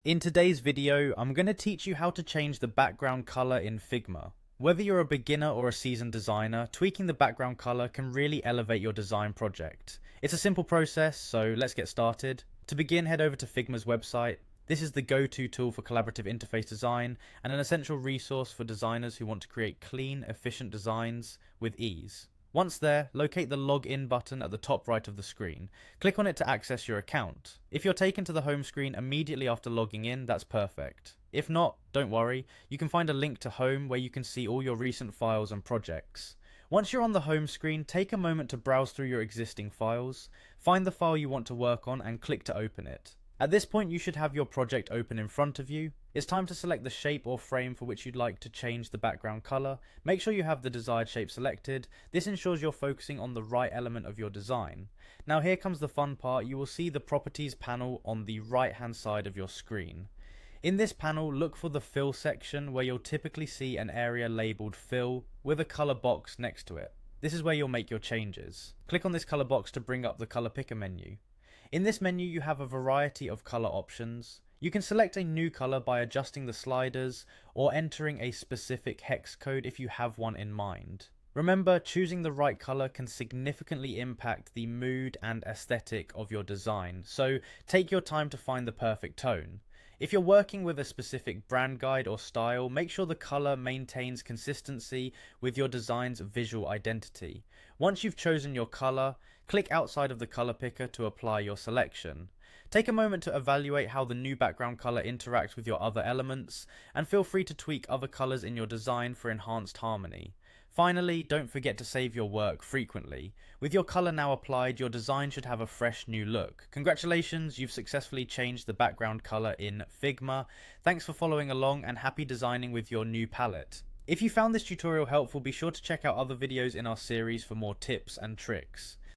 In today's video, I'm going to teach you how to change the background color in Figma. Whether you're a beginner or a seasoned designer, tweaking the background color can really elevate your design project. It's a simple process, so let's get started. To begin, head over to Figma's website. This is the go-to tool for collaborative interface design and an essential resource for designers who want to create clean, efficient designs with ease. Once there, locate the Login button at the top right of the screen. Click on it to access your account. If you're taken to the home screen immediately after logging in, that's perfect. If not, don't worry, you can find a link to home where you can see all your recent files and projects. Once you're on the home screen, take a moment to browse through your existing files, find the file you want to work on and click to open it. At this point, you should have your project open in front of you. It's time to select the shape or frame for which you'd like to change the background color. Make sure you have the desired shape selected. This ensures you're focusing on the right element of your design. Now here comes the fun part. You will see the properties panel on the right hand side of your screen. In this panel, look for the fill section where you'll typically see an area labeled fill with a color box next to it. This is where you'll make your changes. Click on this color box to bring up the color picker menu. In this menu, you have a variety of color options. You can select a new color by adjusting the sliders or entering a specific hex code if you have one in mind. Remember, choosing the right color can significantly impact the mood and aesthetic of your design, so take your time to find the perfect tone. If you're working with a specific brand guide or style, make sure the color maintains consistency with your design's visual identity. Once you've chosen your color, click outside of the color picker to apply your selection. Take a moment to evaluate how the new background color interacts with your other elements, and feel free to tweak other colors in your design for enhanced harmony. Finally, don't forget to save your work frequently. With your color now applied, your design should have a fresh new look. Congratulations, you've successfully changed the background color in Figma. Thanks for following along and happy designing with your new palette. If you found this tutorial helpful, be sure to check out other videos in our series for more tips and tricks.